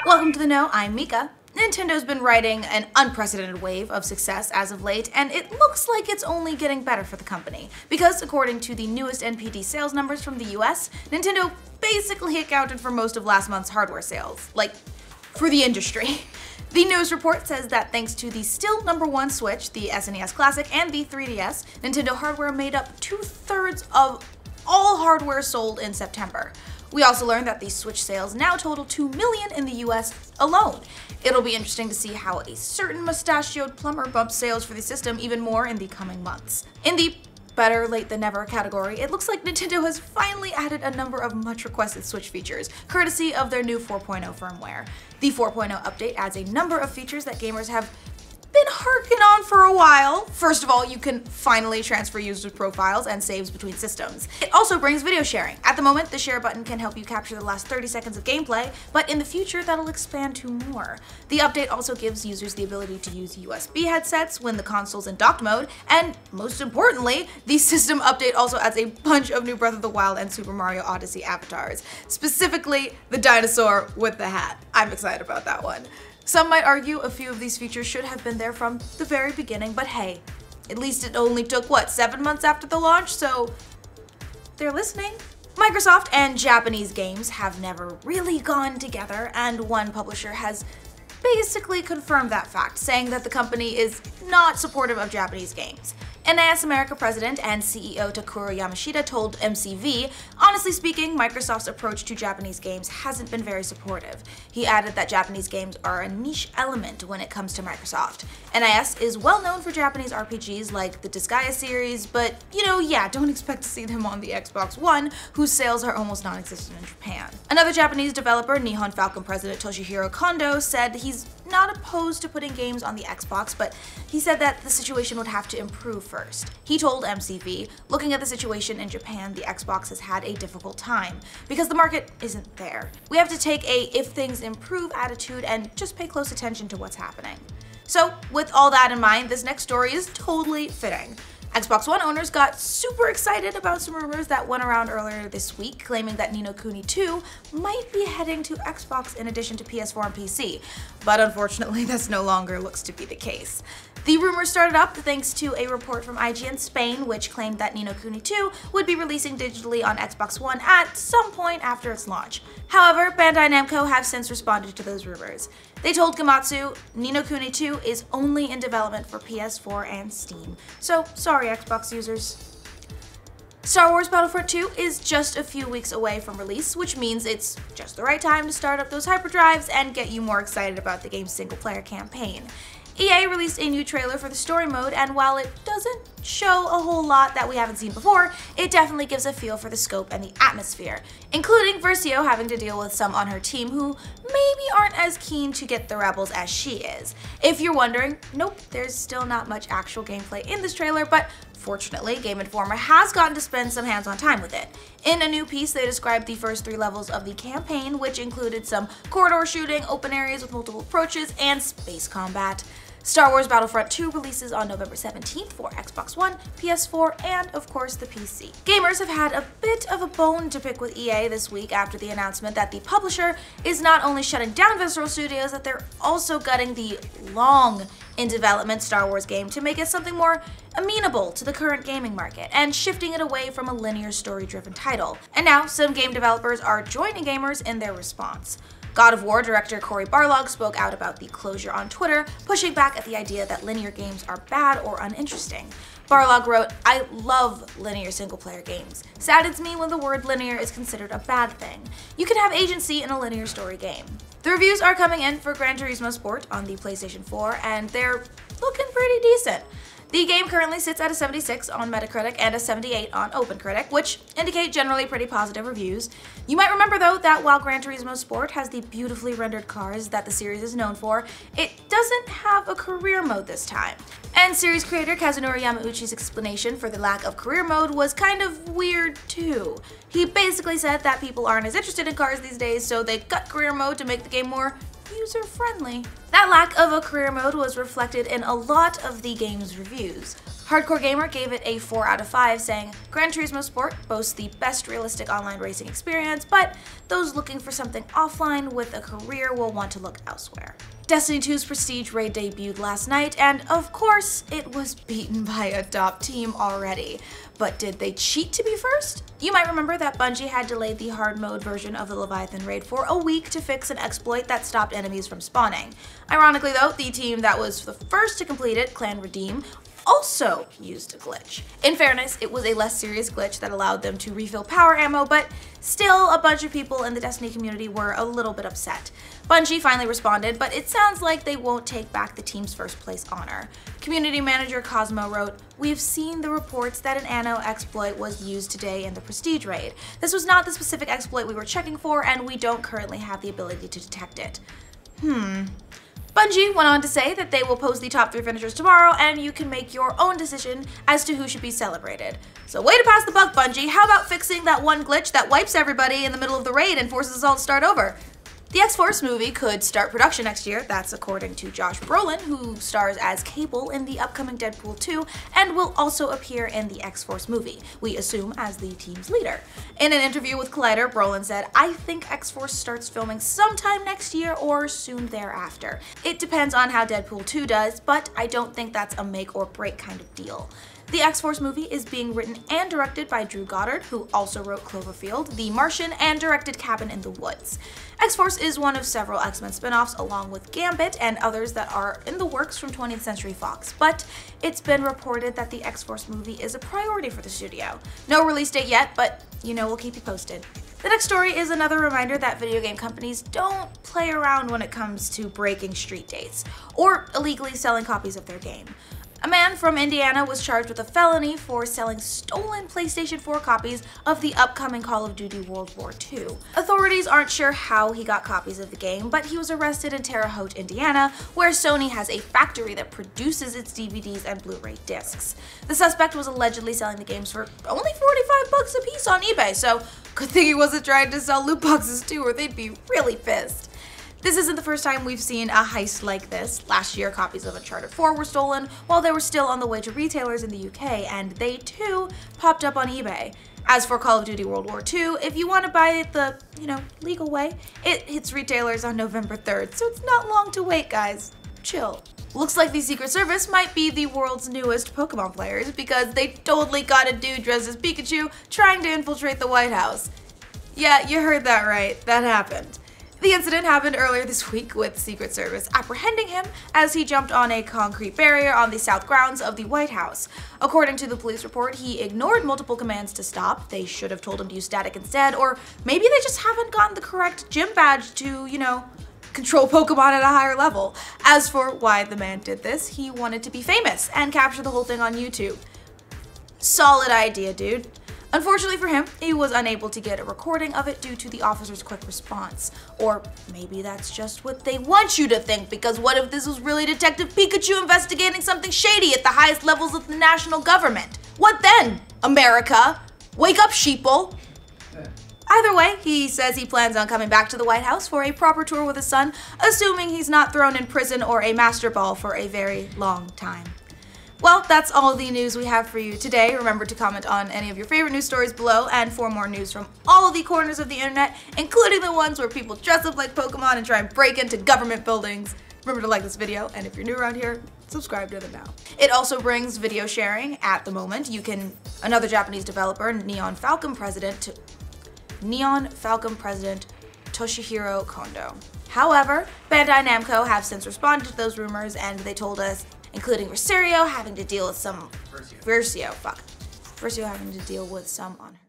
Welcome to the Know, I'm Mica. Nintendo's been riding an unprecedented wave of success as of late, and it looks like it's only getting better for the company. Because according to the newest NPD sales numbers from the US, Nintendo basically accounted for most of last month's hardware sales. Like, for the industry. The news report says that thanks to the still #1 Switch, the SNES Classic, and the 3DS, Nintendo hardware made up 2/3 of all hardware sold in September. We also learned that the Switch sales now total 2 million in the US alone. It'll be interesting to see how a certain mustachioed plumber bumps sales for the system even more in the coming months. In the better late than never category, it looks like Nintendo has finally added a number of much requested Switch features, courtesy of their new 4.0 firmware. The 4.0 update adds a number of features that gamers have been harking on for a while. First of all, you can finally transfer users' profiles and saves between systems. It also brings video sharing. At the moment, the share button can help you capture the last 30 seconds of gameplay, but in the future, that'll expand to more. The update also gives users the ability to use USB headsets when the console's in docked mode, and most importantly, the system update also adds a bunch of new Breath of the Wild and Super Mario Odyssey avatars, specifically the dinosaur with the hat. I'm excited about that one. Some might argue a few of these features should have been there from the very beginning, but hey, at least it only took, what, 7 months after the launch, so they're listening. Microsoft and Japanese games have never really gone together, and one publisher has basically confirmed that fact, saying that the company is not supportive of Japanese games. NAS America president and CEO Takuro Yamashita told MCV, honestly speaking, Microsoft's approach to Japanese games hasn't been very supportive. He added that Japanese games are a niche element when it comes to Microsoft. NAS is well known for Japanese RPGs like the Disgaea series, but yeah, don't expect to see them on the Xbox One, whose sales are almost non-existent in Japan. Another Japanese developer, Nihon Falcon president Toshihiro Kondo, said he's not opposed to putting games on the Xbox, but he said that the situation would have to improve first. He told MCV, looking at the situation in Japan, the Xbox has had a difficult time because the market isn't there. We have to take a if things improve attitude and just pay close attention to what's happening. So with all that in mind, this next story is totally fitting. Xbox One owners got super excited about some rumors that went around earlier this week, claiming that No Kuni 2 might be heading to Xbox in addition to PS4 and PC, but unfortunately this no longer looks to be the case. The rumor started up thanks to a report from IGN Spain, which claimed that No Kuni 2 would be releasing digitally on Xbox One at some point after its launch. However, Bandai Namco have since responded to those rumors. They told Gematsu, No Kuni 2 is only in development for PS4 and Steam, so sorry Xbox users. Star Wars Battlefront 2 is just a few weeks away from release, which means it's just the right time to start up those hyperdrives and get you more excited about the game's single-player campaign. EA released a new trailer for the story mode, and while it doesn't show a whole lot that we haven't seen before, it definitely gives a feel for the scope and the atmosphere, including Versio having to deal with some on her team who maybe aren't as keen to get the rebels as she is. If you're wondering, nope, there's still not much actual gameplay in this trailer, but fortunately, Game Informer has gotten to spend some hands-on time with it. In a new piece, they described the first 3 levels of the campaign, which included some corridor shooting, open areas with multiple approaches, and space combat. Star Wars Battlefront 2 releases on November 17th for Xbox One, PS4, and of course the PC. Gamers have had a bit of a bone to pick with EA this week after the announcement that the publisher is not only shutting down Visceral Studios, that they're also gutting the long in development Star Wars game to make it something more amenable to the current gaming market and shifting it away from a linear story-driven title. And now some game developers are joining gamers in their response. God of War director Cory Barlog spoke out about the closure on Twitter, pushing back at the idea that linear games are bad or uninteresting. Barlog wrote, "I love linear single-player games. Saddens me when the word linear is considered a bad thing. You can have agency in a linear story game." The reviews are coming in for Gran Turismo Sport on the PlayStation 4, and they're looking pretty decent. The game currently sits at a 76 on Metacritic and a 78 on OpenCritic, which indicate generally pretty positive reviews. You might remember though that while Gran Turismo Sport has the beautifully rendered cars that the series is known for, it doesn't have a career mode this time. And series creator Kazunori Yamauchi's explanation for the lack of career mode was kind of weird too. He basically said that people aren't as interested in cars these days, so they cut career mode to make the game more user-friendly. That lack of a career mode was reflected in a lot of the game's reviews. Hardcore Gamer gave it a 4 out of 5, saying, Gran Turismo Sport boasts the best realistic online racing experience, but those looking for something offline with a career will want to look elsewhere. Destiny 2's Prestige raid debuted last night, and of course, it was beaten by a top team already. But did they cheat to be first? You might remember that Bungie had delayed the hard mode version of the Leviathan raid for a week to fix an exploit that stopped enemies from spawning. Ironically though, the team that was the first to complete it, Clan Redeem, also used a glitch. In fairness, it was a less serious glitch that allowed them to refill power ammo, but still a bunch of people in the Destiny community were a little bit upset. Bungie finally responded, but it sounds like they won't take back the team's first place honor. Community manager Cosmo wrote, "We've seen the reports that an anno exploit was used today in the Prestige raid. This was not the specific exploit we were checking for, and we don't currently have the ability to detect it." Bungie went on to say that they will post the top 3 finishers tomorrow, and you can make your own decision as to who should be celebrated. So way to pass the buck, Bungie. How about fixing that one glitch that wipes everybody in the middle of the raid and forces us all to start over? The X-Force movie could start production next year, that's according to Josh Brolin, who stars as Cable in the upcoming Deadpool 2 and will also appear in the X-Force movie, we assume as the team's leader. In an interview with Collider, Brolin said, "I think X-Force starts filming sometime next year or soon thereafter. It depends on how Deadpool 2 does, but I don't think that's a make or break kind of deal." The X-Force movie is being written and directed by Drew Goddard, who also wrote Cloverfield, The Martian, and directed Cabin in the Woods. X-Force is one of several X-Men spin-offs along with Gambit and others that are in the works from 20th Century Fox, but it's been reported that the X-Force movie is a priority for the studio. No release date yet, but you know we'll keep you posted. The next story is another reminder that video game companies don't play around when it comes to breaking street dates or illegally selling copies of their game. A man from Indiana was charged with a felony for selling stolen PlayStation 4 copies of the upcoming Call of Duty World War II. Authorities aren't sure how he got copies of the game, but he was arrested in Terre Haute, Indiana, where Sony has a factory that produces its DVDs and Blu-ray discs. The suspect was allegedly selling the games for only 45 bucks a piece on eBay, so good thing he wasn't trying to sell loot boxes too, or they'd be really pissed. This isn't the first time we've seen a heist like this. Last year, copies of Uncharted 4 were stolen while they were still on the way to retailers in the UK, and they too popped up on eBay. As for Call of Duty World War II, if you want to buy it the, legal way, it hits retailers on November 3rd, so it's not long to wait, guys. Chill. Looks like the Secret Service might be the world's newest Pokemon players because they totally got a dude dressed as Pikachu trying to infiltrate the White House. Yeah, you heard that right. That happened. The incident happened earlier this week with Secret Service apprehending him as he jumped on a concrete barrier on the south grounds of the White House. According to the police report, he ignored multiple commands to stop. They should have told him to use static instead, or maybe they just haven't gotten the correct gym badge to, control Pokemon at a higher level. As for why the man did this, he wanted to be famous and capture the whole thing on YouTube. Solid idea, dude. Unfortunately for him, he was unable to get a recording of it due to the officer's quick response. Or maybe that's just what they want you to think, because what if this was really Detective Pikachu investigating something shady at the highest levels of the national government? What then, America? Wake up, sheeple. Either way, he says he plans on coming back to the White House for a proper tour with his son, assuming he's not thrown in prison or a master ball for a very long time. Well, that's all the news we have for you today. Remember to comment on any of your favorite news stories below, and for more news from all of the corners of the internet, including the ones where people dress up like Pokemon and try and break into government buildings, remember to like this video, and if you're new around here, subscribe to them now. It also brings video sharing at the moment. Another Japanese developer, Neon Falcon President Toshihiro Kondo. However, Bandai Namco have since responded to those rumors, and they told us, including Versio having to deal with some on her